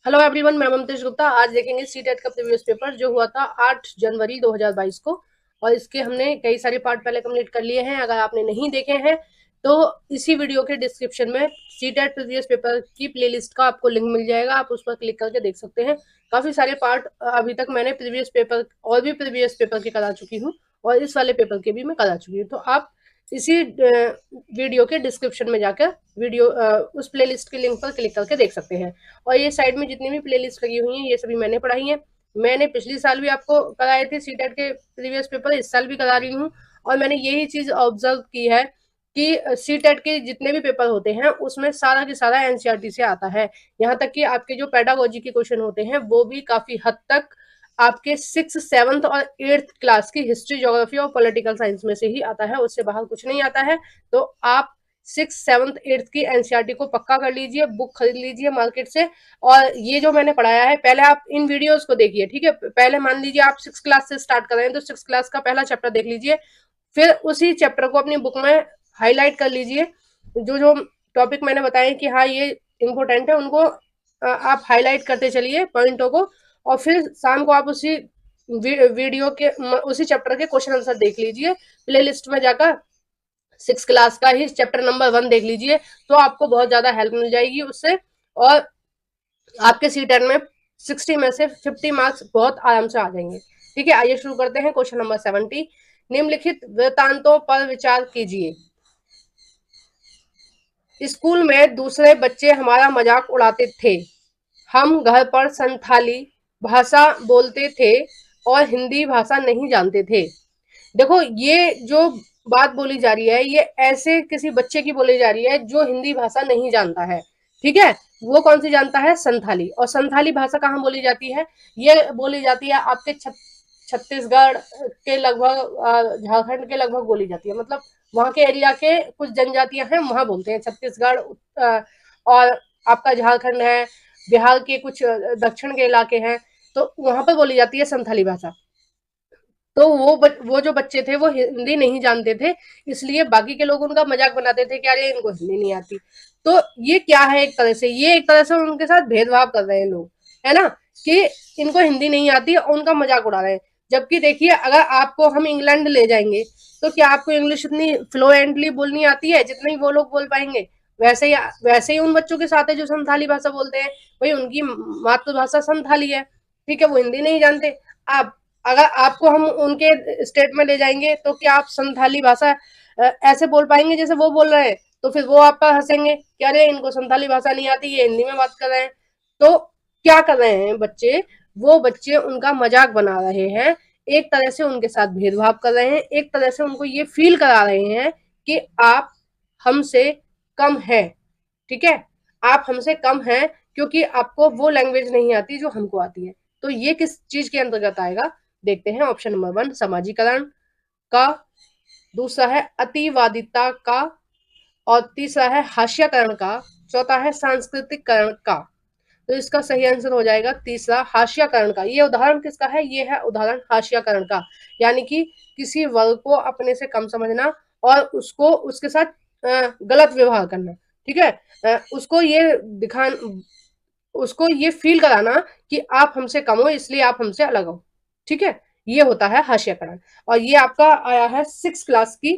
Hello everyone, मैं ममतेश गुप्ता। आज देखेंगे सीटेट का प्रीवियस पेपर जो हुआ था 8 जनवरी 2022 को। और इसके हमने कई सारे पार्ट पहले कंप्लीट कर लिए हैं। अगर आपने नहीं देखे हैं तो इसी वीडियो के डिस्क्रिप्शन में सीटेट प्रीवियस पेपर की प्लेलिस्ट का आपको लिंक मिल जाएगा, आप उस पर क्लिक करके देख सकते हैं। काफी सारे पार्ट अभी तक मैंने प्रीवियस पेपर और भी प्रीवियस पेपर के करा चुकी हूँ, और इस वाले पेपर के भी मैं करा चुकी हूँ। तो आप इसी वीडियो के डिस्क्रिप्शन में जाकर वीडियो उस प्लेलिस्ट के लिंक पर क्लिक करके देख सकते हैं। और ये साइड में जितनी भी प्लेलिस्ट लगी हुई हैं ये सभी मैंने पढ़ाई हैं। मैंने पिछली साल भी आपको कराए थे सीटेट के प्रीवियस पेपर, इस साल भी करा रही हूँ। और मैंने यही चीज ऑब्जर्व की है कि सीटेट के जितने भी पेपर होते हैं उसमें सारा के सारा एनसीईआरटी से आता है। यहाँ तक कि आपके जो पेडागोजी के क्वेश्चन होते हैं वो भी काफी हद तक आपके 6th 7th और 8th क्लास की हिस्ट्री, ज्योग्राफी और पॉलिटिकल साइंस में से ही आता है, उससे बाहर कुछ नहीं आता है। तो आप 6th 7th 8th की एनसीईआरटी को पक्का कर लीजिए, बुक खरीद लीजिए मार्केट से। और ये जो मैंने पढ़ाया है पहले आप इन वीडियोस को देखिए, ठीक है। पहले मान लीजिए आप 6th क्लास से स्टार्ट कर रहे हैं तो 6th क्लास का पहला चैप्टर देख लीजिए, फिर उसी चैप्टर को अपनी बुक में हाईलाइट कर लीजिए। जो जो टॉपिक मैंने बताए कि हाँ ये इम्पोर्टेंट है उनको आप हाईलाइट करते चलिए पॉइंटों को। और फिर शाम को आप उसी वीडियो के उसी चैप्टर के क्वेश्चन आंसर देख लीजिए। प्लेलिस्ट में जाकर 6th क्लास का ही चैप्टर नंबर 1 देख लीजिए, तो आपको बहुत ज्यादा हेल्प मिल जाएगी उससे। और आपके सीटेट में 60 में से 50 मार्क्स बहुत आराम से आ जाएंगे। ठीक है, आइए शुरू करते हैं। क्वेश्चन नंबर 70, निम्नलिखित वृत्तांतों पर विचार कीजिए। स्कूल में दूसरे बच्चे हमारा मजाक उड़ाते थे। हम घर पर संथाली भाषा बोलते थे और हिंदी भाषा नहीं जानते थे। देखो, ये जो बात बोली जा रही है ये ऐसे किसी बच्चे की बोली जा रही है जो हिंदी भाषा नहीं जानता है। ठीक है, वो कौन सी जानता है? संथाली। और संथाली भाषा कहाँ बोली जाती है? ये बोली जाती है आपके छत्तीसगढ़ के लगभग, झारखंड के लगभग बोली जाती है। मतलब वहां के एरिया के कुछ जनजातियां हैं वहां बोलते हैं। छत्तीसगढ़ और आपका झारखंड है, बिहार के कुछ दक्षिण के इलाके हैं, तो वहां पर बोली जाती है संथाली भाषा। तो वो जो बच्चे थे वो हिंदी नहीं जानते थे, इसलिए बाकी के लोग उनका मजाक बनाते थे कि अरे इनको हिंदी नहीं आती। तो ये क्या है? एक तरह से ये एक तरह से उनके साथ भेदभाव कर रहे हैं लोग, है ना, कि इनको हिंदी नहीं आती और उनका मजाक उड़ा रहे हैं। जबकि देखिए, अगर आपको हम इंग्लैंड ले जाएंगे तो क्या आपको इंग्लिश इतनी फ्लुएंटली बोलनी आती है जितनी वो लोग बोल पाएंगे? वैसे ही उन बच्चों के साथ है जो संथाली भाषा बोलते हैं। भाई उनकी मातृभाषा संथाली है, ठीक है, वो हिंदी नहीं जानते। आप अगर आपको हम उनके स्टेट में ले जाएंगे तो क्या आप संथाली भाषा ऐसे बोल पाएंगे जैसे वो बोल रहे हैं? तो फिर वो आप पर हंसेंगे कि अरे इनको संथाली भाषा नहीं आती, ये हिंदी में बात कर रहे हैं। तो क्या कर रहे हैं बच्चे? वो बच्चे उनका मजाक बना रहे हैं, एक तरह से उनके साथ भेदभाव कर रहे हैं, एक तरह से उनको ये फील करा रहे हैं कि आप हमसे कम है। ठीक है, आप हमसे कम हैं क्योंकि आपको वो लैंग्वेज नहीं आती जो हमको आती है। तो ये किस चीज के अंतर्गत आएगा? देखते हैं। ऑप्शन नंबर 1 सामाजिकरण का, दूसरा है अतिवादिता का, और तीसरा है हास्यकरण का, चौथा है सांस्कृतिकरण का। तो इसका सही आंसर हो जाएगा तीसरा, हास्यकरण का। ये उदाहरण किसका है? ये है उदाहरण हास्यकरण का, यानी कि किसी वर्ग को अपने से कम समझना और उसको उसके साथ गलत व्यवहार करना। ठीक है, उसको ये फील कराना कि आप हमसे कम हो इसलिए आप हमसे अलग हो। ठीक है, ये होता है हास्यकरण। और ये आपका आया है 6th क्लास की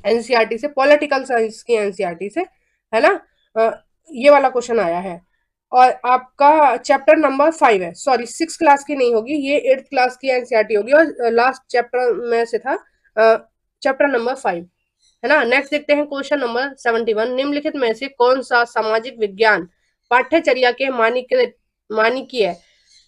एनसीईआरटी से, पॉलिटिकल साइंस की एनसीईआरटी से, है ना। ये वाला क्वेश्चन आया है। और आपका चैप्टर नंबर 5 है, सॉरी 6th क्लास की नहीं होगी, ये 8th क्लास की एनसीईआरटी होगी। और लास्ट चैप्टर में से था चैप्टर नंबर 5, है ना। नेक्स्ट देखते हैं क्वेश्चन नंबर 71, निम्नलिखित में से कौन सा सामाजिक विज्ञान पाठ्यचर्या के मानकीय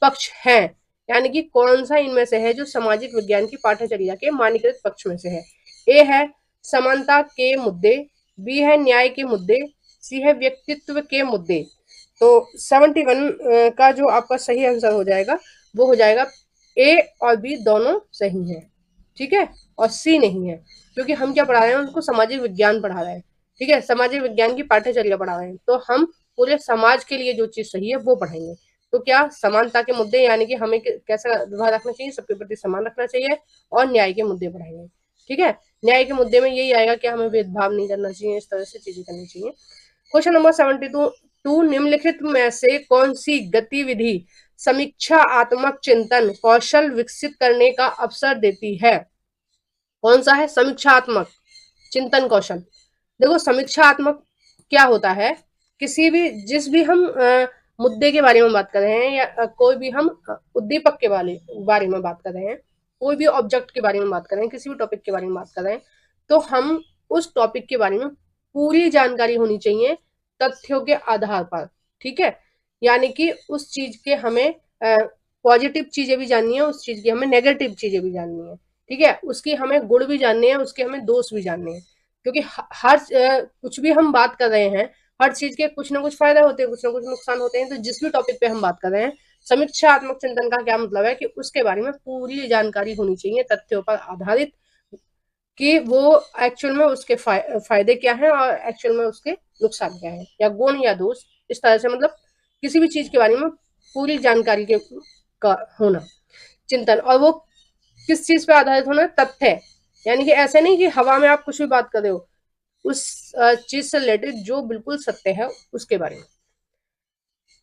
पक्ष है? यानी कि कौन सा इनमें से है जो सामाजिक विज्ञान की पाठ्यचर्या के मानकीकृत पक्ष में से है? ए है समानता के मुद्दे, बी है न्याय के मुद्दे, सी है व्यक्तित्व के मुद्दे। तो 71 का जो आपका सही आंसर हो जाएगा वो हो जाएगा ए और बी दोनों सही है। ठीक है, और सी नहीं है, क्योंकि हम क्या पढ़ा रहे हैं? उनको सामाजिक विज्ञान पढ़ा रहे हैं। ठीक है, सामाजिक विज्ञान की पाठ्यचर्या पढ़ा रहे हैं, तो हम पूरे समाज के लिए जो चीज सही है वो पढ़ाएंगे। तो क्या समानता के मुद्दे, यानी कि हमें कैसा व्यवहार रखना चाहिए, सबके प्रति समान रखना चाहिए, और न्याय के मुद्दे पढ़ाएंगे। ठीक है, न्याय के मुद्दे में यही आएगा कि हमें भेदभाव नहीं करना चाहिए, इस तरह से चीजें करनी चाहिए। क्वेश्चन नंबर 72, टू निम्नलिखित में से कौन सी गतिविधि समीक्षात्मक चिंतन कौशल विकसित करने का अवसर देती है? कौन सा है? समीक्षात्मक चिंतन कौशल। देखो समीक्षात्मक क्या होता है, किसी भी जिस भी हम मुद्दे के बारे में बात कर रहे हैं या कोई भी हम उद्दीपक के बारे में बात कर रहे हैं, कोई भी ऑब्जेक्ट के बारे में बात कर रहे हैं, किसी भी टॉपिक के बारे में बात कर रहे हैं, तो हम उस टॉपिक के बारे में पूरी जानकारी होनी चाहिए तथ्यों के आधार पर। ठीक है, यानी कि उस चीज के हमें पॉजिटिव चीजें भी जाननी है, उस चीज की हमें नेगेटिव चीजें भी जाननी है। ठीक है, उसकी हमें गुण भी जानने हैं, उसके हमें दोष भी जानने हैं, क्योंकि हर कुछ भी हम बात कर रहे हैं, हर चीज के कुछ ना कुछ फायदे होते हैं, कुछ ना कुछ नुकसान होते हैं। तो जिस भी टॉपिक पे हम बात कर रहे हैं, समीक्षात्मक चिंतन का क्या मतलब है कि उसके बारे में पूरी जानकारी होनी चाहिए तथ्यों पर आधारित, कि वो एक्चुअल में उसके फायदे क्या हैं और एक्चुअल में उसके नुकसान क्या है, या गुण या दोष, इस तरह से मतलब किसी भी चीज के बारे में पूरी जानकारी के का होना चिंतन। और वो किस चीज पे आधारित होना? तथ्य, यानी कि ऐसे नहीं कि हवा में आप कुछ भी बात कर रहे हो, उस चीज से रिलेटेड जो बिल्कुल सत्य है उसके बारे में।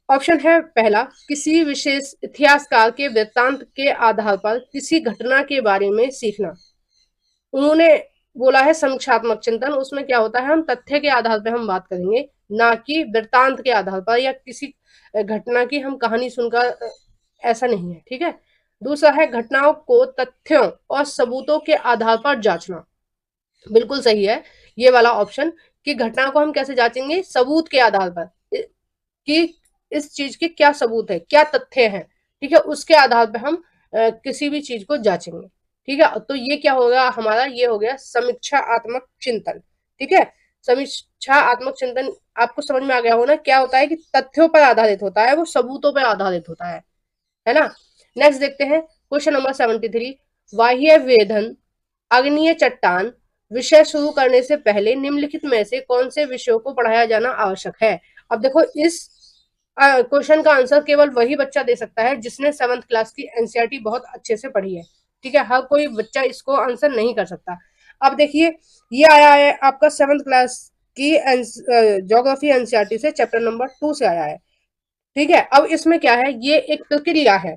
ऑप्शन है पहला, किसी विशेष इतिहासकार के वृत्तांत के आधार पर किसी घटना के बारे में सीखना। उन्होंने बोला है समीक्षात्मक चिंतन, उसमें क्या होता है, हम तथ्य के आधार पर हम बात करेंगे, ना कि वृत्तांत के आधार पर या किसी घटना की हम कहानी सुनकर, ऐसा नहीं है। ठीक है, दूसरा है घटनाओं को तथ्यों और सबूतों के आधार पर जांचना। बिल्कुल सही है ये वाला ऑप्शन, कि घटना को हम कैसे जांचेंगे? सबूत के आधार पर, कि इस चीज के क्या सबूत है, क्या तथ्य है। ठीक है, उसके आधार पर हम किसी भी चीज को जांचेंगे। ठीक है, तो ये क्या होगा हमारा? ये हो गया समीक्षात्मक चिंतन। ठीक है, समीक्षात्मक चिंतन आपको समझ में आ गया होगा ना, क्या होता है कि तथ्यों पर आधारित होता है, वो सबूतों पर आधारित होता है ना। नेक्स्ट देखते हैं क्वेश्चन नंबर 73, बाह्य वेधन आग्नेय चट्टान विषय शुरू करने से पहले निम्नलिखित में से कौन से विषयों को पढ़ाया जाना आवश्यक है? अब देखो इस क्वेश्चन का आंसर केवल वही बच्चा दे सकता है जिसने 7th क्लास की एनसीईआरटी बहुत अच्छे से पढ़ी है। ठीक है, हर कोई बच्चा इसको आंसर नहीं कर सकता। अब देखिए, ये आया है आपका 7th क्लास की ज्योग्राफी एनसीईआरटी से, चैप्टर नंबर 2 से आया है। ठीक है, अब इसमें क्या है, ये एक प्रक्रिया है।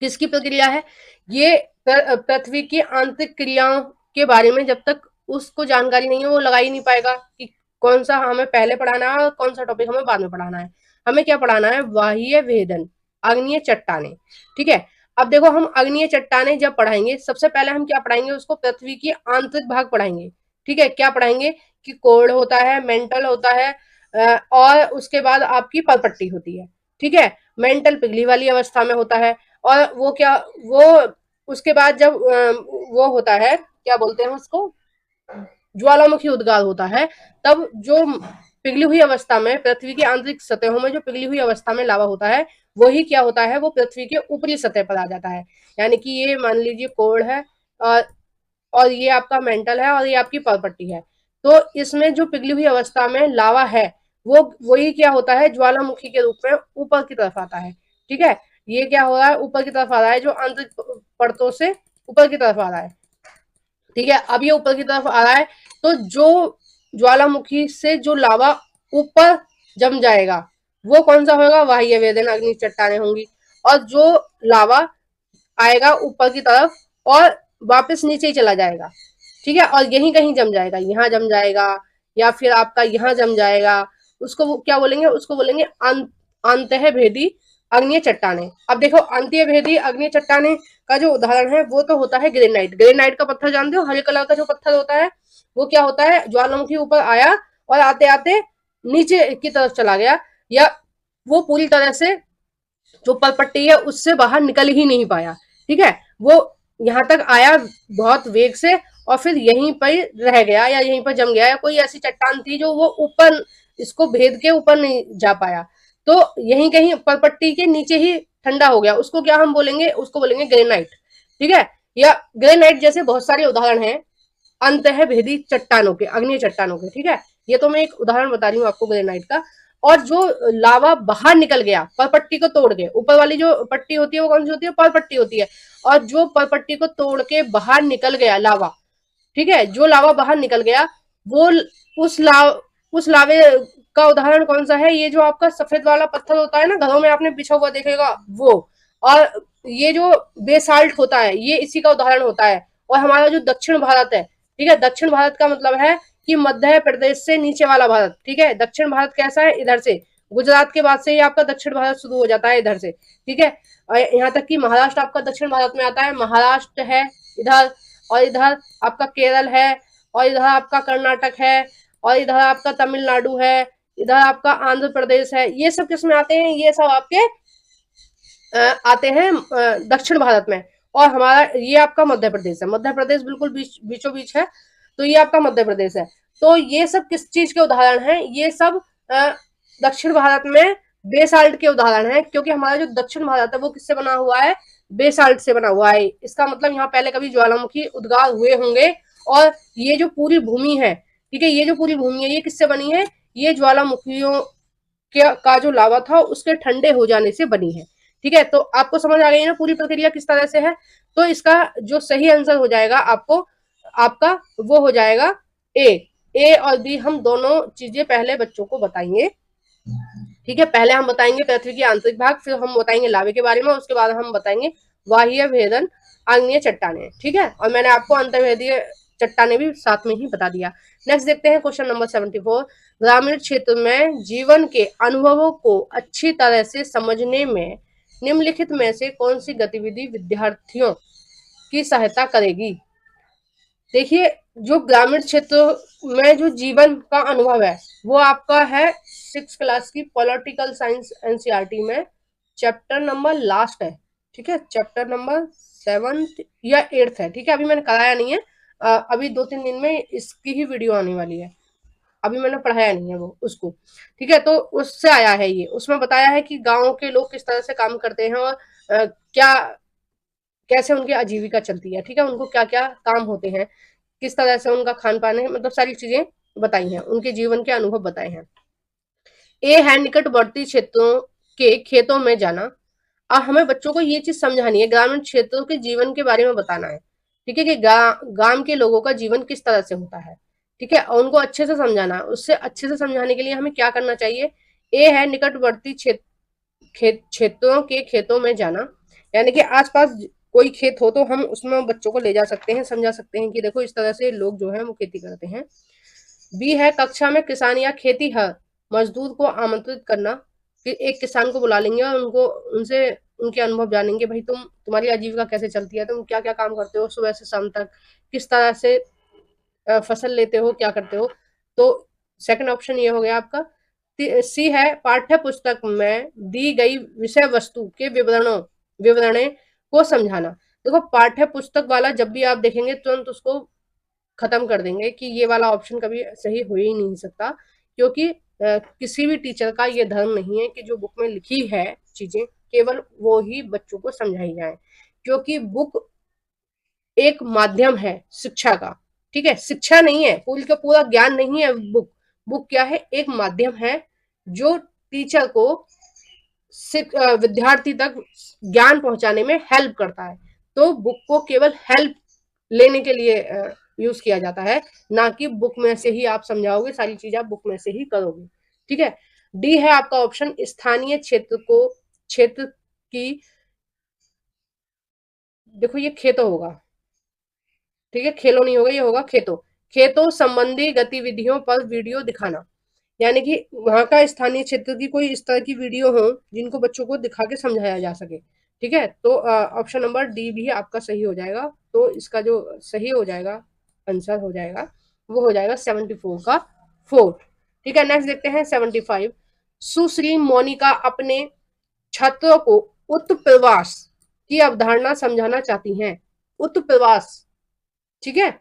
किसकी प्रक्रिया है? ये पृथ्वी की आंतरिक क्रियाओं के बारे में जब तक उसको जानकारी नहीं है, वो लगा ही नहीं पाएगा कि कौन सा हमें पहले पढ़ाना है और कौन सा टॉपिक हमें बाद में पढ़ाना है। हमें क्या पढ़ाना है? बाह्य वेधन आग्नेय चट्टाने। ठीक है, अब देखो हम आग्नेय चट्टाने जब पढ़ाएंगे, सबसे पहले हम क्या पढ़ाएंगे? उसको पृथ्वी की आंतरिक भाग पढ़ाएंगे। ठीक है, क्या पढ़ाएंगे? कि कोर होता है, मेंटल होता है, और उसके बाद आपकी परपट्टी होती है। ठीक है, मेंटल पिघली वाली अवस्था में होता है, और वो क्या, वो उसके बाद जब वो होता है, क्या बोलते हैं उसको, ज्वालामुखी उद्गार होता है, तब जो पिघली हुई अवस्था में, पृथ्वी की आंतरिक सतहों में जो पिघली हुई अवस्था में लावा होता है, वही क्या होता है, वो पृथ्वी के ऊपरी सतह पर आ जाता है। यानी कि ये मान लीजिए कोर है, और और ये आपका मेंटल है, और ये आपकी परपट्टी है। तो इसमें जो पिघली हुई अवस्था में लावा है, वो वही क्या होता है, ज्वालामुखी के रूप में ऊपर की तरफ आता है। ठीक है, ये क्या हो रहा है, ऊपर की तरफ आ रहा है, जो आंतरिक परतों से ऊपर की तरफ आ रहा है। ठीक है, अब ये ऊपर की तरफ आ रहा है, तो जो ज्वालामुखी से जो लावा ऊपर जम जाएगा, वो कौन सा होगा? बाह्य वेधन अग्नि चट्टाने होंगी। और जो लावा आएगा ऊपर की तरफ और वापस नीचे ही चला जाएगा, ठीक है, और यहीं कहीं जम जाएगा, यहाँ जम जाएगा, या फिर आपका यहाँ जम जाएगा, उसको क्या बोलेंगे? उसको बोलेंगे अंतः भेदी अग्निय चट्टाने। अब देखो अंत्य भेदी अग्निय चट्टाने का जो उदाहरण है वो तो होता है ग्रेनाइट। ग्रेनाइट का पत्थर जानते हो, हरे कलर का जो पत्थर होता है, वो क्या होता है, ज्वालामुखी ऊपर आया और आते आते नीचे की तरफ चला गया, या वो पूरी तरह से जो पलपट्टी है उससे बाहर निकल ही नहीं पाया। ठीक है, वो यहाँ तक आया बहुत वेग से और फिर यहीं पर रह गया, या यहीं पर जम गया, या कोई ऐसी चट्टान थी जो वो ऊपर इसको भेद के ऊपर नहीं जा पाया, तो यहीं कहीं पलपट्टी के नीचे ही ठंडा हो गया। उसको क्या हम बोलेंगे? उसको बोलेंगे ग्रेनाइट। ठीक है, या ग्रेनाइट जैसे बहुत सारे उदाहरण हैं अंतः भेदी चट्टानों के, अग्नि चट्टानों के। ठीक है, ये तो मैं एक उदाहरण बता रही हूँ आपको ग्रेनाइट का। और जो लावा बाहर निकल गया परपट्टी को तोड़ के, ऊपर वाली जो पट्टी होती है वो कौन सी होती है? परपट्टी होती है। और जो परपट्टी को तोड़ के बाहर निकल गया लावा, ठीक है, जो लावा बाहर निकल गया, वो उस लावे का उदाहरण कौन सा है? ये जो आपका सफेद वाला पत्थर होता है ना, घरों में आपने बिछा हुआ देखेगा वो। और ये जो बेसाल्ट होता है ये इसी का उदाहरण होता है। और हमारा जो दक्षिण भारत है, ठीक है, दक्षिण भारत का मतलब है कि मध्य प्रदेश से नीचे वाला भारत, ठीक है। दक्षिण भारत कैसा है? इधर से गुजरात के बाद से ही आपका दक्षिण भारत शुरू हो जाता है इधर से, ठीक है। और यहाँ तक कि महाराष्ट्र आपका दक्षिण भारत में आता है। महाराष्ट्र है इधर, और इधर आपका केरल है, और इधर आपका कर्नाटक है, और इधर आपका तमिलनाडु है, इधर आपका आंध्र प्रदेश है। ये सब किस में आते हैं? ये सब आपके आते हैं दक्षिण भारत में। और हमारा ये आपका मध्य प्रदेश है। मध्य प्रदेश बिल्कुल बीचों बीच है, तो ये आपका मध्य प्रदेश है। तो ये सब किस चीज के उदाहरण हैं? ये सब दक्षिण भारत में बेसाल्ट के उदाहरण हैं, क्योंकि हमारा जो दक्षिण भारत है वो किससे बना हुआ है? बेसाल्ट से बना हुआ है। इसका मतलब यहाँ पहले कभी ज्वालामुखी उद्गार हुए होंगे। और ये जो पूरी भूमि है, ठीक है, ये जो पूरी भूमि है ये किससे बनी है? ये ज्वालामुखियों का जो लावा था उसके ठंडे हो जाने से बनी है, ठीक है। तो आपको समझ आ गई ना पूरी प्रक्रिया किस तरह से है। तो इसका जो सही आंसर हो जाएगा आपको, आपका वो हो जाएगा ए। ए और बी हम दोनों चीजें पहले बच्चों को बताएंगे, ठीक है। पहले हम बताएंगे पृथ्वी की आंतरिक भाग, फिर हम बताएंगे लावे के बारे में, उसके बाद हम बताएंगे वाह्य भेदन आग्नेय चट्टाने, ठीक है। और मैंने आपको अंतर्वेदीय चट्टाने भी साथ में ही बता दिया। नेक्स्ट देखते हैं क्वेश्चन नंबर 74। ग्रामीण क्षेत्र में जीवन के अनुभवों को अच्छी तरह से समझने में निम्नलिखित में से कौन सी गतिविधि विद्यार्थियों की सहायता करेगी? देखिए, जो ग्रामीण क्षेत्र में जो जीवन का अनुभव है वो आपका है 6th क्लास की पॉलिटिकल साइंस एनसीईआरटी में चैप्टर नंबर लास्ट है, ठीक है। चैप्टर नंबर 7th या 8th है, ठीक है। अभी मैंने कराया नहीं है, अभी 2-3 दिन में इसकी ही वीडियो आने वाली है। अभी मैंने पढ़ाया नहीं है वो उसको, ठीक है। तो उससे आया है ये, उसमें बताया है कि गांव के लोग किस तरह से काम करते हैं और क्या कैसे उनकी आजीविका चलती है, ठीक है। उनको क्या क्या काम होते हैं, किस तरह से उनका खान पान है, मतलब सारी चीजें बताई हैं, उनके जीवन के अनुभव बताए हैं। ए है निकटवर्ती क्षेत्रों के खेतों में जाना। अब हमें बच्चों को ये चीज समझानी है, ग्रामीण क्षेत्रों के जीवन के बारे में बताना है, ठीक है, कि गांव के लोगों का जीवन किस तरह से होता है, ठीक है। और उनको अच्छे से समझाना है। उससे अच्छे से समझाने के लिए हमें क्या करना चाहिए? ए है निकटवर्ती क्षेत्रों के खेतों में जाना, यानी कि आसपास कोई खेत हो तो हम उसमें बच्चों को ले जा सकते हैं, समझा सकते हैं कि देखो इस तरह से लोग जो है वो खेती करते हैं। बी है कक्षा में किसान या खेती हर मजदूर को आमंत्रित करना, कि एक किसान को बुला लेंगे और उनको उनसे उनके अनुभव जानेंगे, भाई तुम्हारी आजीविका कैसे चलती है, तुम क्या क्या काम करते हो सुबह से शाम तक, किस तरह से फसल लेते हो, क्या करते हो। तो सेकंड ऑप्शन ये हो गया आपका। सी है पाठ्य पुस्तक में दी गई विषय वस्तु के विवरणे को समझाना। देखो, पाठ्य पुस्तक वाला जब भी आप देखेंगे तुरंत उसको खत्म कर देंगे कि ये वाला ऑप्शन कभी सही हो ही नहीं सकता, क्योंकि किसी भी टीचर का ये धर्म नहीं है कि जो बुक में लिखी है चीजें केवल वो ही बच्चों को समझाई जाए, क्योंकि बुक एक माध्यम है शिक्षा का, ठीक है। शिक्षा नहीं है, पूरी का पूरा ज्ञान नहीं है बुक। बुक क्या है? एक माध्यम है जो टीचर को विद्यार्थी तक ज्ञान पहुंचाने में हेल्प करता है। तो बुक को केवल हेल्प लेने के लिए यूज किया जाता है, ना कि बुक में से ही आप समझाओगे, सारी चीज आप बुक में से ही करोगे, ठीक है। डी है आपका ऑप्शन स्थानीय क्षेत्र की, देखो ये खेतों होगा, ठीक है, खेलों नहीं होगा, ये होगा खेतों खेतों संबंधी गतिविधियों पर वीडियो दिखाना, यानी कि वहां का स्थानीय क्षेत्र की कोई इस तरह की वीडियो हो जिनको बच्चों को दिखा के समझाया जा सके, ठीक है। तो ऑप्शन नंबर डी भी आपका सही हो जाएगा। तो इसका जो सही हो जाएगा आंसर हो जाएगा वो हो जाएगा 74 का 4, ठीक है। नेक्स्ट देखते हैं 75। सुश्री मोनिका अपने छात्रों को उत्प्रवास की अवधारणा समझाना चाहती हैं। उत्प्रवास, ठीक है।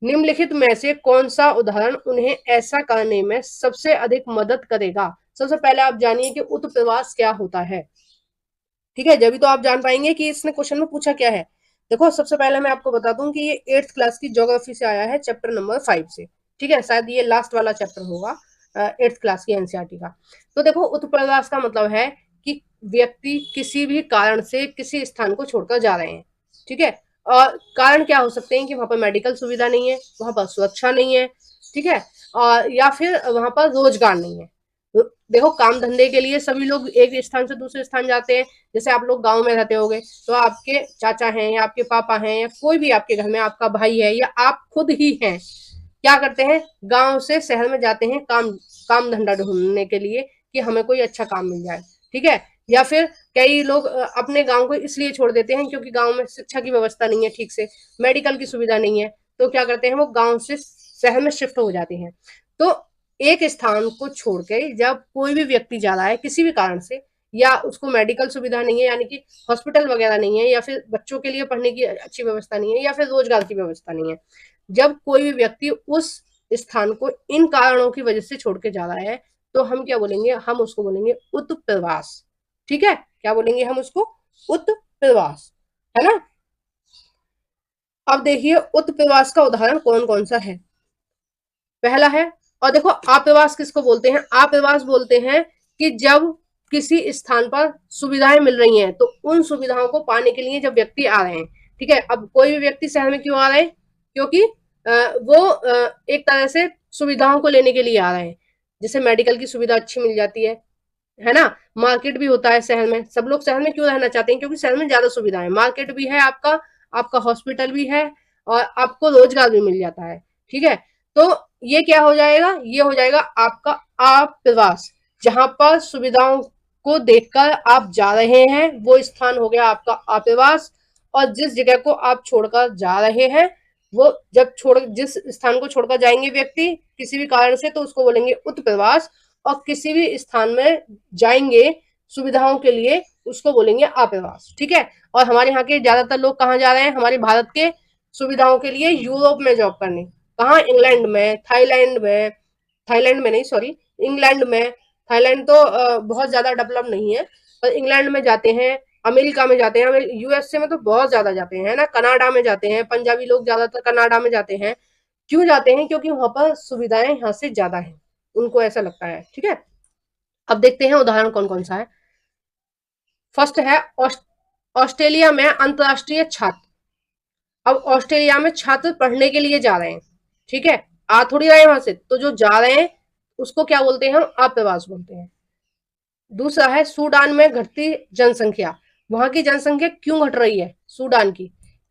निम्नलिखित में से कौन सा उदाहरण उन्हें ऐसा करने में सबसे अधिक मदद करेगा? सबसे पहले आप जानिए कि उत्प्रवास क्या होता है, ठीक है, जब भी तो आप जान पाएंगे कि इसने क्वेश्चन में पूछा क्या है। देखो, सबसे पहले मैं आपको बता दूं कि ये 8th क्लास की ज्योग्राफी से आया है, चैप्टर नंबर 5 से, ठीक है। शायद ये लास्ट वाला चैप्टर होगा 8th क्लास की एनसीईआरटी का। तो देखो, उत्प्रवास का मतलब है कि व्यक्ति किसी भी कारण से किसी स्थान को छोड़कर जा रहे हैं, ठीक है। और कारण क्या हो सकते हैं कि वहां पर मेडिकल सुविधा नहीं है, वहां पर सुरक्षा नहीं है, ठीक है, और या फिर वहां पर रोजगार नहीं है। देखो काम धंधे के लिए सभी लोग एक स्थान से दूसरे स्थान जाते हैं। जैसे आप लोग गांव में रहते होगे तो आपके चाचा हैं या आपके पापा हैं या कोई भी आपके घर में आपका भाई है या आप खुद ही हैं, क्या करते हैं, गांव से शहर में जाते हैं काम काम धंधा ढूंढने के लिए कि हमें कोई अच्छा काम मिल जाए। ठीक है। या फिर कई लोग अपने गांव को इसलिए छोड़ देते हैं क्योंकि गांव में शिक्षा की व्यवस्था नहीं है, ठीक से मेडिकल की सुविधा नहीं है, तो क्या करते हैं वो गांव से शहर में शिफ्ट हो जाते हैं। तो एक स्थान को छोड़ के जब कोई भी व्यक्ति जा रहा है किसी भी कारण से, या उसको मेडिकल सुविधा नहीं है यानी कि हॉस्पिटल वगैरह नहीं है, या फिर बच्चों के लिए पढ़ने की अच्छी व्यवस्था नहीं है, या फिर रोजगार की व्यवस्था नहीं है, जब कोई भी व्यक्ति उस स्थान को इन कारणों की वजह से छोड़ के जा रहा है, तो हम क्या बोलेंगे, हम उसको बोलेंगे उत्प्रवास। ठीक है, क्या बोलेंगे हम उसको, उत्प्रवास, है ना। अब देखिए उत्प्रवास का उदाहरण कौन कौन सा है। पहला है, और देखो आप्रवास किसको बोलते हैं, आप्रवास बोलते हैं कि जब किसी स्थान पर सुविधाएं मिल रही हैं तो उन सुविधाओं को पाने के लिए जब व्यक्ति आ रहे हैं। ठीक है, अब कोई भी व्यक्ति शहर में क्यों आ रहे हैं, क्योंकि वो एक तरह से सुविधाओं को लेने के लिए आ रहे हैं। जैसे मेडिकल की सुविधा अच्छी मिल जाती है ना, मार्केट भी होता है शहर में, सब लोग शहर में क्यों रहना चाहते हैं, क्योंकि शहर में ज्यादा सुविधा है, मार्केट भी है आपका, आपका हॉस्पिटल भी है और आपको रोजगार भी मिल जाता है। ठीक है, तो ये क्या हो जाएगा, ये हो जाएगा आपका आप्रवास। जहां पर सुविधाओं को देखकर आप जा रहे हैं वो स्थान हो गया आपका आप्रवास, और जिस जगह को आप छोड़कर जा रहे हैं वो जब जिस स्थान को छोड़कर जाएंगे व्यक्ति किसी भी कारण से तो उसको बोलेंगे उत्प्रवास, और किसी भी स्थान में जाएंगे सुविधाओं के लिए उसको बोलेंगे आप्रवास। ठीक है, और हमारे यहाँ के ज्यादातर लोग कहाँ जा रहे हैं, हमारे भारत के सुविधाओं के लिए यूरोप में जॉब करने, कहाँ, इंग्लैंड में, थाईलैंड में, थाईलैंड में नहीं सॉरी, इंग्लैंड में। थाईलैंड तो बहुत ज्यादा डेवलप नहीं है, पर इंग्लैंड में जाते हैं, अमेरिका में जाते हैं, यूएसए में तो बहुत ज्यादा जाते हैं ना, कनाडा में जाते हैं, पंजाबी लोग ज्यादातर कनाडा में जाते हैं। क्यों जाते हैं, क्योंकि वहां पर सुविधाएं यहाँ से ज्यादा है, उनको ऐसा लगता है। ठीक है, अब देखते हैं उदाहरण कौन कौन सा है। फर्स्ट है ऑस्ट्रेलिया में अंतरराष्ट्रीय छात्र। अब ऑस्ट्रेलिया में छात्र पढ़ने के लिए जा रहे हैं, ठीक है, आ थोड़ी रहे वहां से, तो जो जा रहे हैं उसको क्या बोलते हैं, हम आप्रवास बोलते हैं। दूसरा है सूडान में घटती जनसंख्या। वहां की जनसंख्या क्यों घट रही है सूडान की,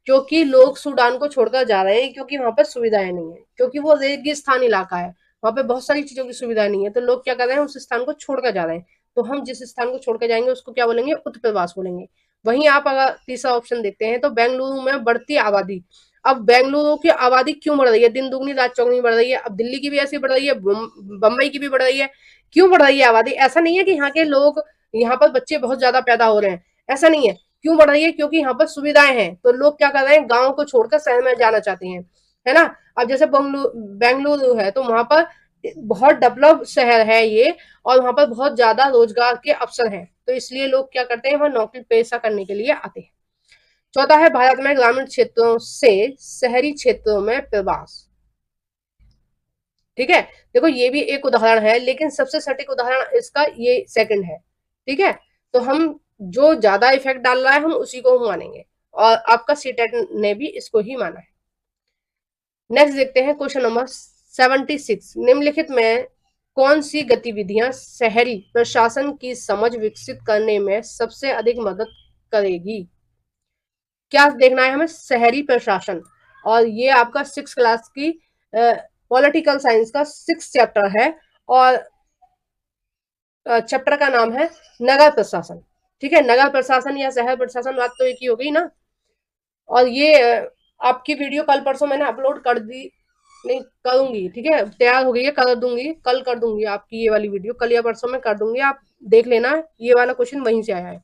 क्योंकि लोग सूडान को छोड़कर जा रहे हैं, क्योंकि वहां पर सुविधाएं नहीं है, क्योंकि वो रेगिस्तान इलाका है, वहां पे बहुत सारी चीजों की सुविधा नहीं है, तो लोग क्या कर रहे हैं, उस स्थान को छोड़कर जा रहे हैं। तो हम जिस स्थान को छोड़कर जाएंगे उसको क्या बोलेंगे, उत्प्रवास बोलेंगे। वहीं आप अगर तीसरा ऑप्शन देखते हैं तो बेंगलुरु में बढ़ती आबादी। अब बेंगलुरु की आबादी क्यों बढ़ रही है, दिन दुगनी रात चौगनी बढ़ रही है, अब दिल्ली की भी ऐसी बढ़ रही है, बम्बई की भी बढ़ रही है। क्यों बढ़ रही है आबादी, ऐसा नहीं है कि यहाँ के लोग, यहाँ पर बच्चे बहुत ज्यादा पैदा हो रहे हैं, ऐसा नहीं है। क्यों बढ़ रही है, क्योंकि यहाँ पर सुविधाएं हैं, तो लोग क्या कर रहे हैं, गांव को छोड़कर शहर में जाना चाहते हैं, है ना। अब जैसे बेंगलुरु है तो वहां पर बहुत डेवलप शहर है ये, और वहां पर बहुत ज्यादा रोजगार के अवसर हैं, तो इसलिए लोग क्या करते हैं, वहां नौकरी पेशा करने के लिए आते हैं। चौथा है भारत में ग्रामीण क्षेत्रों से शहरी क्षेत्रों में प्रवास। ठीक है, देखो ये भी एक उदाहरण है, लेकिन सबसे सटीक उदाहरण इसका ये सेकंड है। ठीक है, तो हम जो ज्यादा इफेक्ट डाल रहा है हम उसी को मानेंगे, और आपका सीटेट ने भी इसको ही माना है। नेक्स्ट देखते हैं क्वेश्चन नंबर 76, निम्नलिखित में कौन सी गतिविधियां शहरी प्रशासन की समझ विकसित करने में सबसे अधिक मदद करेगी। क्या देखना है हमें, शहरी प्रशासन, और ये आपका 6 क्लास की पॉलिटिकल साइंस का 6 चैप्टर है, और चैप्टर का नाम है नगर प्रशासन। ठीक है, नगर प्रशासन या शहर प्रशासन, बात तो एक ही हो गई ना। और ये आपकी वीडियो कल परसों मैंने अपलोड कर दी, नहीं करूंगी, ठीक है, तैयार हो गई है, कर दूंगी, कल कर दूंगी आपकी ये वाली वीडियो, कल या परसों में कर दूंगी, आप देख लेना, ये वाला क्वेश्चन वहीं से आया है।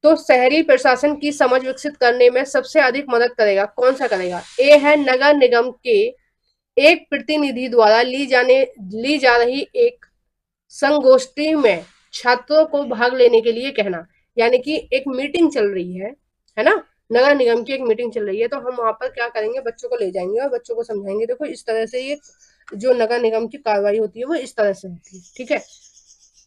तो शहरी प्रशासन की समझ विकसित करने में सबसे अधिक मदद करेगा, कौन सा करेगा, ए है नगर निगम के एक प्रतिनिधि द्वारा ली जा रही एक संगोष्ठी में छात्रों को भाग लेने के लिए कहना, यानी कि एक मीटिंग चल रही है ना, नगर निगम की एक मीटिंग चल रही है, तो हम वहां पर क्या करेंगे, बच्चों को ले जाएंगे और बच्चों को समझाएंगे, देखो इस तरह से ये जो नगर निगम की कार्रवाई होती है वो इस तरह से होती है। ठीक है,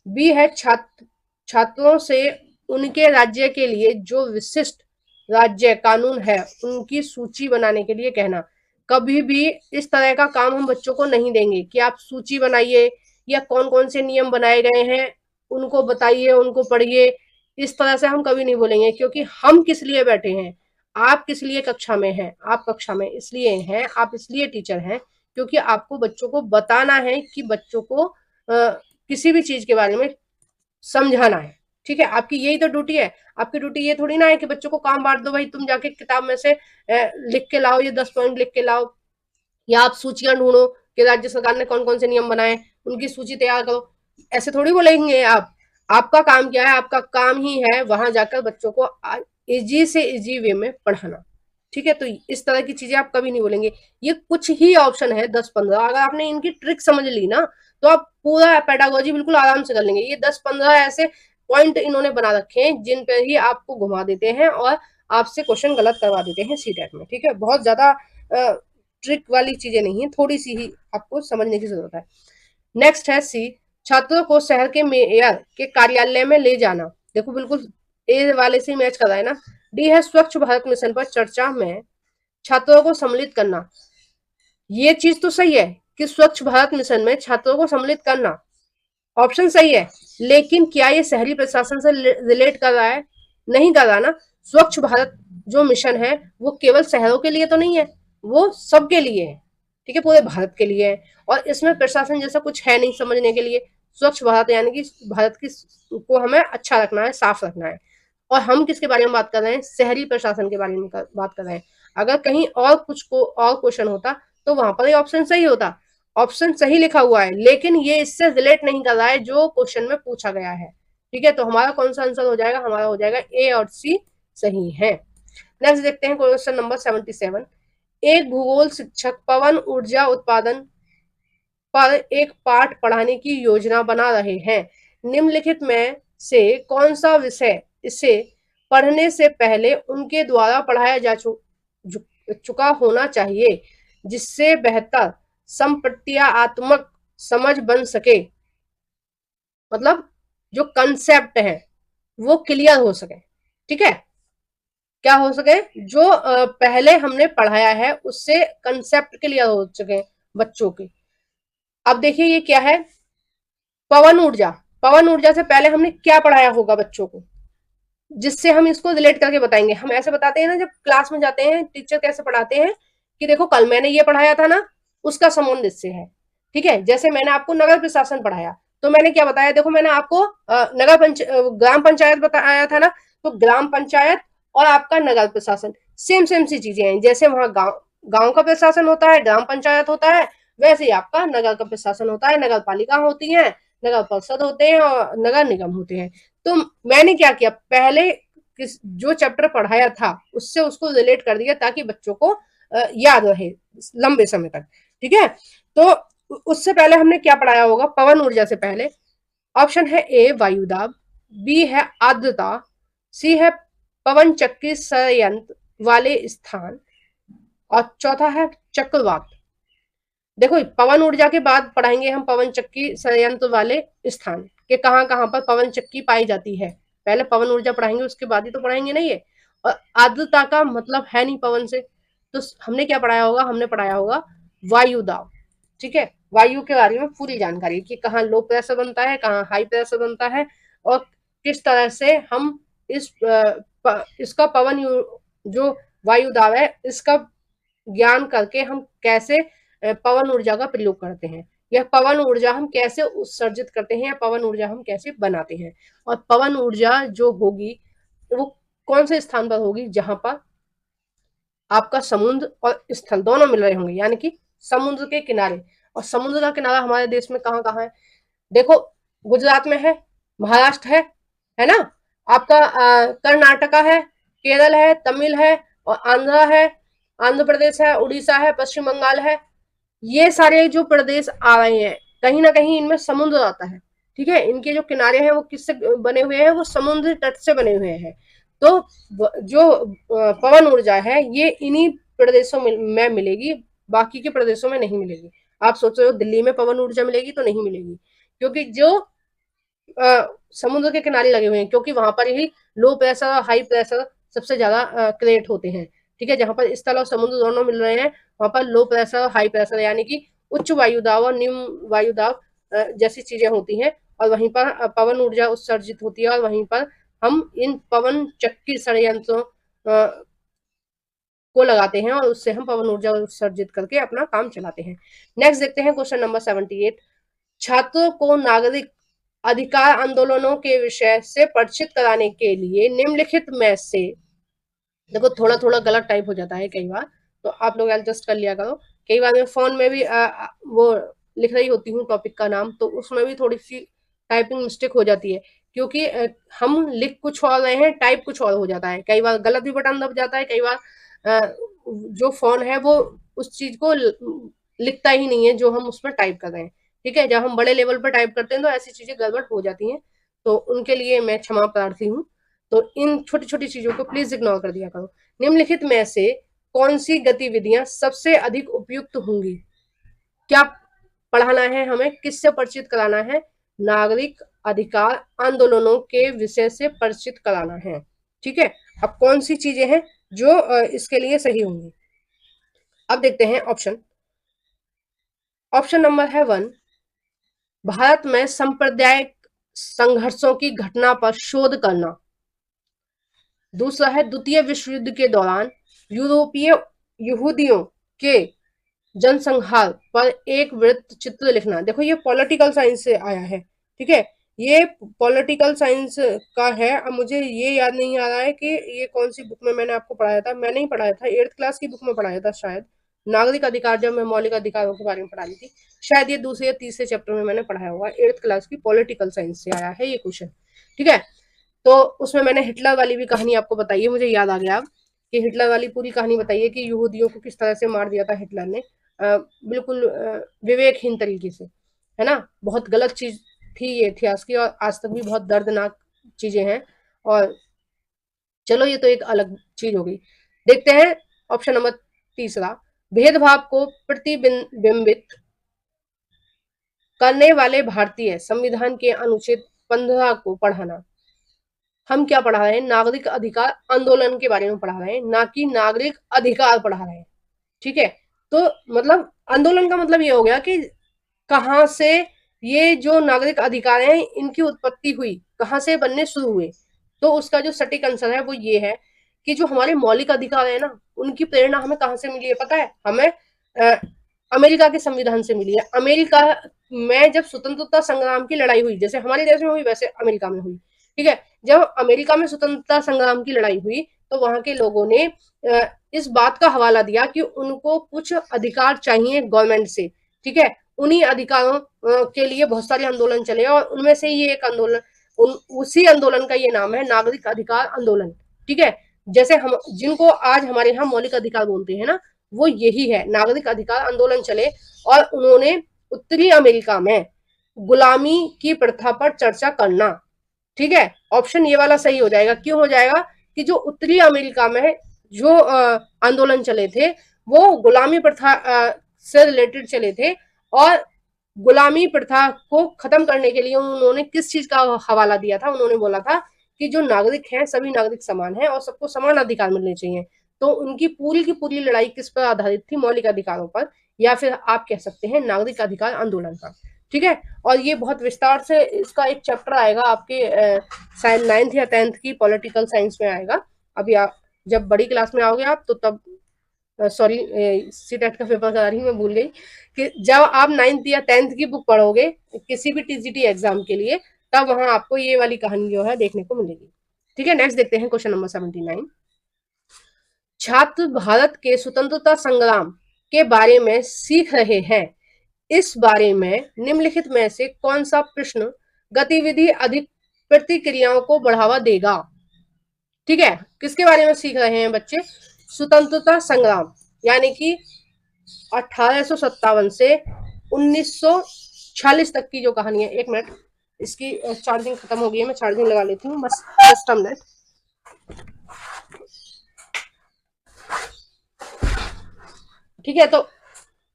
बी है छात्रों से उनके राज्य के लिए जो विशिष्ट राज्य कानून है उनकी सूची बनाने के लिए कहना। कभी भी इस तरह का काम हम बच्चों को नहीं देंगे कि आप सूची बनाइए या कौन कौन से नियम बनाए गए हैं उनको बताइए, उनको पढ़िए, इस तरह से हम कभी नहीं बोलेंगे, क्योंकि हम किस लिए बैठे हैं, आप किस लिए कक्षा में हैं, आप कक्षा में इसलिए हैं, आप इसलिए टीचर हैं क्योंकि आपको बच्चों को बताना है कि बच्चों को किसी भी चीज के बारे में समझाना है। ठीक है, आपकी यही तो ड्यूटी है। आपकी ड्यूटी ये थोड़ी ना है कि बच्चों को काम बांट दो, भाई तुम जाके किताब में से लिख के लाओ, ये 10 पॉइंट लिख के लाओ, या आप सूचियां ढूंढो कि राज्य सरकार ने कौन कौन से नियम बनाए, उनकी सूची तैयार करो। ऐसे थोड़ी बोलेंगे आप। आपका काम क्या है, आपका काम ही है वहां जाकर बच्चों को इजी से इजी वे में पढ़ाना। ठीक है, तो इस तरह की चीजें आप कभी नहीं बोलेंगे। ये कुछ ही ऑप्शन है 10-15, अगर आपने इनकी ट्रिक समझ ली ना तो आप पूरा पेडागोजी बिल्कुल आराम से कर लेंगे। ये 10-15 ऐसे पॉइंट इन्होंने बना रखे हैं जिन पर ही आपको घुमा देते हैं और आपसे क्वेश्चन गलत करवा देते हैं सीटेट में। ठीक है, बहुत ज्यादा ट्रिक वाली चीजें नहीं है, थोड़ी सी ही आपको समझने की जरूरत है। नेक्स्ट है सी, छात्रों को शहर के मेयर के कार्यालय में ले जाना। देखो बिल्कुल ए वाले से मैच कर रहा है ना। डी है स्वच्छ भारत मिशन पर चर्चा में छात्रों को सम्मिलित करना। ये चीज तो सही है कि स्वच्छ भारत मिशन में छात्रों को सम्मिलित करना, ऑप्शन सही है, लेकिन क्या ये शहरी प्रशासन से रिलेट कर रहा है? नहीं कर रहा ना। स्वच्छ भारत जो मिशन है वो केवल शहरों के लिए तो नहीं है, वो सबके लिए है। ठीक है, पूरे भारत के लिए है, और इसमें प्रशासन जैसा कुछ है नहीं समझने के लिए। स्वच्छ भारत यानी कि भारत की को हमें अच्छा रखना है, साफ रखना है। और हम किसके बारे में बात कर रहे हैं? शहरी प्रशासन के बारे में बात कर रहे हैं। अगर कहीं और कुछ को और क्वेश्चन होता तो वहां पर ये ऑप्शन सही होता। ऑप्शन सही लिखा हुआ है, लेकिन ये इससे रिलेट नहीं कर रहा है जो क्वेश्चन में पूछा गया है। ठीक है, तो हमारा कौन सा आंसर हो जाएगा? हमारा हो जाएगा ए और सी सही है। नेक्स्ट देखते हैं क्वेश्चन नंबर 77। एक भूगोल शिक्षक पवन ऊर्जा उत्पादन पर एक पाठ पढ़ाने की योजना बना रहे हैं। निम्नलिखित में से कौन सा विषय इसे पढ़ने से पहले उनके द्वारा पढ़ाया जा चुका होना चाहिए, जिससे बेहतर संप्रत्यात्मक समझ बन सके। मतलब जो कंसेप्ट है वो क्लियर हो सके। ठीक है, क्या हो सके? जो पहले हमने पढ़ाया है उससे कंसेप्ट क्लियर हो सके बच्चों के। अब देखिए ये क्या है, पवन ऊर्जा। पवन ऊर्जा से पहले हमने क्या पढ़ाया होगा बच्चों को, जिससे हम इसको रिलेट करके बताएंगे। हम ऐसे बताते हैं ना, जब क्लास में जाते हैं टीचर कैसे पढ़ाते हैं कि देखो कल मैंने ये पढ़ाया था ना, उसका संबंध इससे है। ठीक है, जैसे मैंने आपको नगर प्रशासन पढ़ाया तो मैंने क्या बताया, देखो मैंने आपको ग्राम पंचायत बताया था ना, तो ग्राम पंचायत और आपका नगर प्रशासन सेम सेम सी चीजें हैं। जैसे वहां गांव गांव का प्रशासन होता है, ग्राम पंचायत होता है, वैसे ही आपका नगर का प्रशासन होता है, नगर पालिका होती है, नगर परिषद होते हैं और नगर निगम होते हैं। तो मैंने क्या किया, पहले जो चैप्टर पढ़ाया था उससे उसको रिलेट कर दिया ताकि बच्चों को याद रहे लंबे समय तक। ठीक है, तो उससे पहले हमने क्या पढ़ाया होगा पवन ऊर्जा से पहले? ऑप्शन है ए वायुदाब, बी है आर्द्रता, सी है पवन चक्की संयंत्र वाले स्थान, और चौथा है चक्रवात। देखो पवन ऊर्जा के बाद पढ़ाएंगे हम पवन चक्की संयंत्र वाले स्थान के कहां कहां पर पवन चक्की पाई जाती है। पहले पवन ऊर्जा पढ़ाएंगे उसके बाद ही तो पढ़ाएंगे नहीं है। और आर्द्रता का मतलब है नहीं पवन से, तो हमने क्या पढ़ाया होगा? हमने पढ़ाया होगा वायु दाब। ठीक है, वायु के बारे में पूरी जानकारी कि कहाँ लो प्रेशर बनता है, कहाँ हाई प्रेशर बनता है, और किस तरह से हम इसका पवन जो वायु दाब है इसका ज्ञान करके हम कैसे पवन ऊर्जा का प्रयोग करते हैं, या पवन ऊर्जा हम कैसे उत्सर्जित करते हैं, या पवन ऊर्जा हम कैसे बनाते हैं। और पवन ऊर्जा जो होगी वो कौन से स्थान पर होगी? जहां पर आपका समुद्र और स्थल दोनों मिल रहे होंगे, यानी कि समुद्र के किनारे। और समुद्र का किनारा हमारे देश में कहाँ कहाँ है? देखो गुजरात में है, महाराष्ट्र है ना, आपका कर्नाटका है, केरल है, तमिल है, और आंध्रा है, आंध्र प्रदेश है, उड़ीसा है, पश्चिम बंगाल है। ये सारे जो प्रदेश आ रहे हैं कहीं ना कहीं इनमें समुद्र आता है। ठीक है, इनके जो किनारे हैं वो किससे बने हुए हैं? वो समुद्र तट से बने हुए हैं। तो जो पवन ऊर्जा है ये इन्हीं प्रदेशों में मिलेगी, बाकी के प्रदेशों में नहीं मिलेगी। आप सोच रहे हो दिल्ली में पवन ऊर्जा मिलेगी? तो नहीं मिलेगी, क्योंकि जो समुद्र के किनारे लगे हुए हैं, क्योंकि वहां पर ही लो प्रेशर और हाई प्रेशर सबसे ज्यादा क्रिएट होते हैं। ठीक है, जहां पर स्थल और समुद्र दोनों मिल रहे हैं वहां पर लो प्रेशर और हाई प्रेशर यानी कि उच्च वायुदाब और निम्न वायुदाब जैसी चीजें होती हैं, और वहीं पर पवन ऊर्जा उत्सर्जित होती है, और वहीं पर हम इन पवन चक्की षड्यंत्रों को लगाते हैं, और उससे हम पवन ऊर्जा उत्सर्जित करके अपना काम चलाते हैं। नेक्स्ट देखते हैं क्वेश्चन नंबर 78। छात्रों को नागरिक अधिकार आंदोलनों के विषय से परिचित कराने के लिए निम्नलिखित में से, देखो थोड़ा थोड़ा गलत टाइप हो जाता है कई बार, तो आप लोग एडजस्ट कर लिया करो। कई बार मैं फोन में भी वो लिख रही होती हूँ टॉपिक का नाम, तो उसमें भी थोड़ी सी टाइपिंग मिस्टेक हो जाती है, क्योंकि हम लिख कुछ और रहे हैं, टाइप कुछ और हो जाता है, कई बार गलत भी बटन दब जाता है, कई बार जो फोन है वो उस चीज को लिखता ही नहीं है जो हम उसमें टाइप कर रहे हैं। ठीक है, जब हम बड़े लेवल पर टाइप करते हैं तो ऐसी चीजें गड़बड़ हो जाती हैं, तो उनके लिए मैं क्षमा प्रार्थी हूँ। तो इन छोटी छोटी चीजों को प्लीज इग्नोर कर दिया करो। निम्नलिखित में से कौन सी गतिविधियां सबसे अधिक उपयुक्त होंगी? क्या पढ़ाना है हमें, किससे परिचित कराना है? नागरिक अधिकार आंदोलनों के विषय से परिचित कराना है। ठीक है, अब कौन सी चीजें हैं जो इसके लिए सही होंगी? अब देखते हैं ऑप्शन। ऑप्शन नंबर है 1, भारत में सांप्रदायिक संघर्षों की घटना पर शोध करना। दूसरा है द्वितीय विश्व युद्ध के दौरान यूरोपीय यहूदियों के जनसंहार पर एक वृत्त चित्र लिखना। देखो ये पॉलिटिकल साइंस से आया है, ठीक है, ये पॉलिटिकल साइंस का है। अब मुझे ये याद नहीं आ रहा है कि ये कौन सी बुक में मैंने आपको पढ़ाया था, मैंने ही पढ़ाया था, 8th क्लास की बुक में पढ़ाया था शायद, नागरिक अधिकार, जब मैं मौलिक अधिकारों के बारे में पढ़ा रही थी, शायद ये दूसरे या तीसरे चैप्टर में मैंने पढ़ाया हुआ। 8th क्लास की पॉलिटिकल साइंस से आया है ये क्वेश्चन, ठीक है। तो उसमें मैंने हिटलर वाली भी कहानी आपको बताई है, मुझे याद आ गया अब कि हिटलर वाली पूरी कहानी बताइए कि यहूदियों को किस तरह से मार दिया था हिटलर ने, बिल्कुल विवेकहीन तरीके से, है ना। बहुत गलत चीज थी ये इतिहास की, और आज तक भी बहुत दर्दनाक चीजें हैं। और चलो ये तो एक अलग चीज हो गई। देखते हैं ऑप्शन नंबर तीसरा, भेदभाव को प्रतिबिंबित करने वाले भारतीय संविधान के अनुच्छेद 15 को पढ़ाना। हम क्या पढ़ा रहे हैं? नागरिक अधिकार आंदोलन के बारे में पढ़ा रहे हैं, ना कि नागरिक अधिकार पढ़ा रहे हैं, ठीक है। तो मतलब आंदोलन का मतलब ये हो गया कि कहां से ये जो नागरिक अधिकार हैं इनकी उत्पत्ति हुई, कहां से बनने शुरू हुए। तो उसका जो सटीक आंसर है वो ये है कि जो हमारे मौलिक अधिकार है ना, उनकी प्रेरणा हमें कहां से मिली है पता है? हमें अमेरिका के संविधान से मिली है। अमेरिका में जब स्वतंत्रता संग्राम की लड़ाई हुई, जैसे हमारे देश में हुई वैसे अमेरिका में हुई, ठीक है। जब अमेरिका में स्वतंत्रता संग्राम की लड़ाई हुई तो वहां के लोगों ने इस बात का हवाला दिया कि उनको कुछ अधिकार चाहिए गवर्नमेंट से, ठीक है। उन्हीं अधिकारों के लिए बहुत सारे आंदोलन चले, और उनमें से ये एक आंदोलन, उसी आंदोलन का ये नाम है नागरिक अधिकार आंदोलन, ठीक है। जैसे हम जिनको आज हमारे यहाँ मौलिक अधिकार बोलते हैं ना, वो यही है, नागरिक अधिकार आंदोलन चले, और उन्होंने उत्तरी अमेरिका में गुलामी की प्रथा पर चर्चा करना, ठीक है। ऑप्शन ये वाला सही हो जाएगा। क्यों हो जाएगा? कि जो उत्तरी अमेरिका में जो आंदोलन चले थे वो गुलामी प्रथा से रिलेटेड चले थे, और गुलामी प्रथा को खत्म करने के लिए उन्होंने किस चीज का हवाला दिया था? उन्होंने बोला था कि जो नागरिक हैं सभी नागरिक समान हैं और सबको समान अधिकार मिलने चाहिए। तो उनकी पूरी की पूरी लड़ाई किस पर आधारित थी? मौलिक अधिकारों पर, या फिर आप कह सकते हैं नागरिक अधिकार आंदोलन पर, ठीक है। और ये बहुत विस्तार से इसका एक चैप्टर आएगा आपके शायद 9th या 10th की पॉलिटिकल साइंस में आएगा। अभी आप जब बड़ी क्लास में आओगे आप तो तब, सॉरी सीटेट का पेपर करा रही मैं भूल गई, कि जब आप 9th या 10th की बुक पढ़ोगे किसी भी टीजीटी एग्जाम के लिए, तब वहां आपको ये वाली कहानी जो है देखने को मिलेगी, ठीक है। नेक्स्ट देखते हैं क्वेश्चन नंबर 79। छात्र भारत के स्वतंत्रता संग्राम के बारे में सीख रहे हैं, इस बारे में निम्नलिखित में से कौन सा प्रश्न गतिविधि अधिक प्रतिक्रियाओं को बढ़ावा देगा? ठीक है, किसके बारे में सीख रहे हैं बच्चे? स्वतंत्रता संग्राम, यानी कि 1857 से 1946 तक की जो कहानी है। एक मिनट, इसकी चार्जिंग खत्म हो गई है, मैं चार्जिंग लगा लेती हूँ बस, जस्ट अ मिनट। ठीक है, तो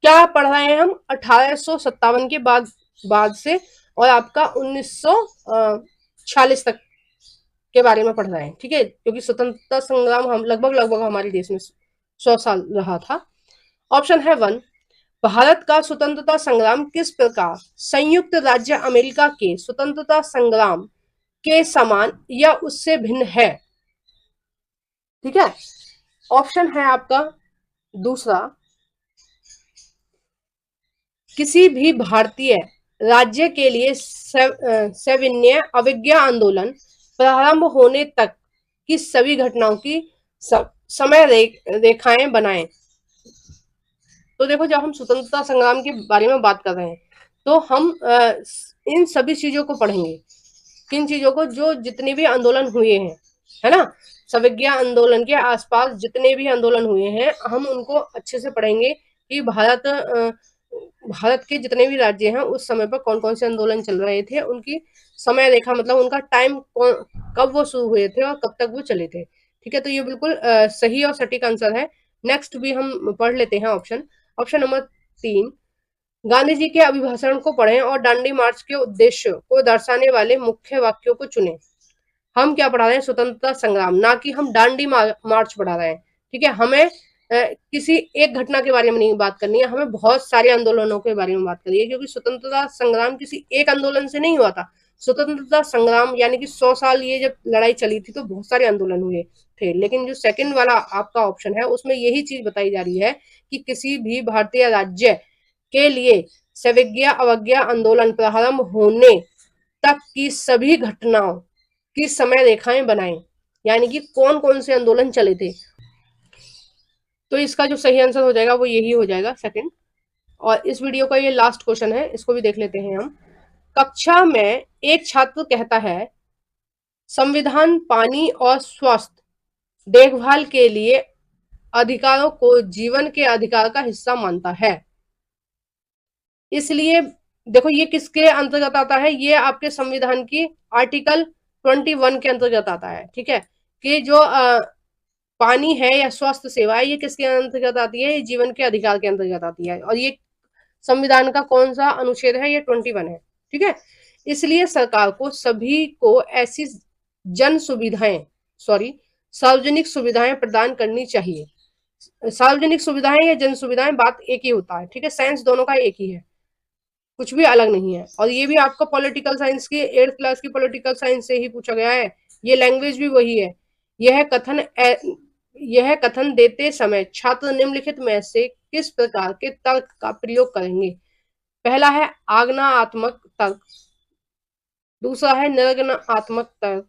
क्या पढ़ रहे हैं हम? 1857 के बाद से और आपका 1946 तक के बारे में पढ़ रहे हैं, ठीक है, क्योंकि स्वतंत्रता संग्राम हम लगभग हमारे देश में 100 साल रहा था। ऑप्शन है 1, भारत का स्वतंत्रता संग्राम किस प्रकार संयुक्त राज्य अमेरिका के स्वतंत्रता संग्राम के समान या उससे भिन्न है? ठीक है, ऑप्शन है आपका दूसरा, किसी भी भारतीय राज्य के लिए सविनय अवज्ञा आंदोलन प्रारंभ होने तक की सभी घटनाओं की समय रेखाएं बनाएं। तो देखो, जब हम स्वतंत्रता संग्राम के बारे में बात कर रहे हैं तो हम इन सभी चीजों को पढ़ेंगे। किन चीजों को? जो जितने भी आंदोलन हुए हैं, है ना, सविज्ञा आंदोलन के आसपास जितने भी आंदोलन हुए हैं हम उनको अच्छे से पढ़ेंगे कि भारत के जितने भी राज्य हैं उस समय पर कौन कौन से आंदोलन चल रहे थे, उनकी समय रेखा, मतलब उनका टाइम कब वो शुरू हुए थे और कब तक वो चले थे। ठीक है, तो ये बिल्कुल सही और सटीक आंसर है। नेक्स्ट भी हम पढ़ लेते हैं ऑप्शन नंबर 3, गांधी जी के अभिभाषण को पढ़ें और दांडी मार्च के उद्देश्य को दर्शाने वाले मुख्य वाक्यों को चुनें। हम क्या पढ़ा रहे हैं? स्वतंत्रता संग्राम, ना कि हम दांडी मार्च पढ़ा रहे हैं। ठीक है, हमें किसी एक घटना के बारे में नहीं बात करनी है, हमें बहुत सारे आंदोलनों के बारे में बात करनी है, क्योंकि स्वतंत्रता संग्राम किसी एक आंदोलन से नहीं हुआ था। स्वतंत्रता संग्राम यानी कि 100 साल ये जब लड़ाई चली थी तो बहुत सारे आंदोलन हुए थे, लेकिन जो सेकंड वाला आपका ऑप्शन है उसमें यही चीज बताई जा रही है कि किसी भी भारतीय राज्य के लिए सविज्ञा अवज्ञा आंदोलन प्रारंभ होने तक की सभी घटनाओं की समय रेखाएं बनाएं, यानी कि कौन कौन से आंदोलन चले थे। तो इसका जो सही आंसर हो जाएगा वो यही हो जाएगा, सेकंड। और इस वीडियो का ये लास्ट क्वेश्चन है, इसको भी देख लेते हैं हम। कक्षा में एक छात्र कहता है, संविधान पानी और स्वास्थ्य देखभाल के लिए अधिकारों को जीवन के अधिकार का हिस्सा मानता है। इसलिए देखो, ये किसके अंतर्गत आता है? ये आपके संविधान की आर्टिकल 21 के अंतर्गत आता है। ठीक है, कि जो पानी है या स्वास्थ्य सेवा है, ये किसके अंतर्गत आती है? ये जीवन के अधिकार के अंतर्गत आती है। और ये संविधान का कौन सा अनुच्छेद है? ये 21 है। ठीक है, इसलिए सरकार को सभी को ऐसी जन सुविधाएं सार्वजनिक सुविधाएं प्रदान करनी चाहिए। सार्वजनिक सुविधाएं या जन सुविधाएं, बात एक ही होता है। ठीक है, साइंस दोनों का एक ही है, कुछ भी अलग नहीं है। और ये भी आपका पॉलिटिकल साइंस की 8th क्लास की पॉलिटिकल साइंस से ही पूछा गया है। ये लैंग्वेज भी वही है। यह कथन देते समय छात्र निम्नलिखित में से किस प्रकार के तर्क का प्रयोग करेंगे? पहला है आज्ञानात्मक तर्क, दूसरा है निर्गुणात्मक तर्क,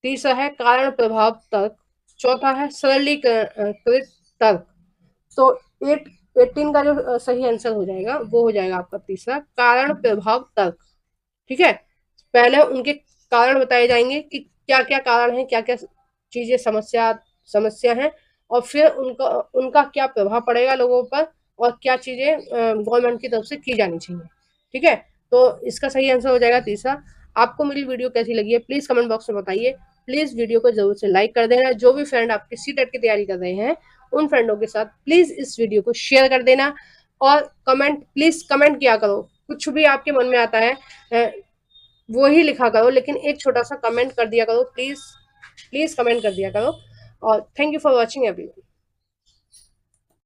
तीसरा है कारण प्रभाव तर्क, चौथा है सरलीकृत तर्क। तो 18 का जो सही आंसर हो जाएगा वो हो जाएगा आपका तीसरा, कारण प्रभाव तर्क। ठीक है, पहले उनके कारण बताए जाएंगे कि क्या क्या कारण है, क्या क्या चीजें समस्या है, और फिर उनका क्या प्रभाव पड़ेगा लोगों पर, और क्या चीजें गवर्नमेंट की तरफ से की जानी चाहिए। ठीक है, तो इसका सही आंसर हो जाएगा तीसरा। आपको मेरी वीडियो कैसी लगी है प्लीज कमेंट बॉक्स में बताइए। प्लीज वीडियो को जरूर से लाइक कर देना। जो भी फ्रेंड आपके सीटेट की तैयारी कर रहे हैं उन फ्रेंडों के साथ प्लीज इस वीडियो को शेयर कर देना। और प्लीज कमेंट किया करो, कुछ भी आपके मन में आता है वो ही लिखा करो, लेकिन एक छोटा सा कमेंट कर दिया करो, प्लीज प्लीज कमेंट कर दिया करो। और thank you for watching everyone.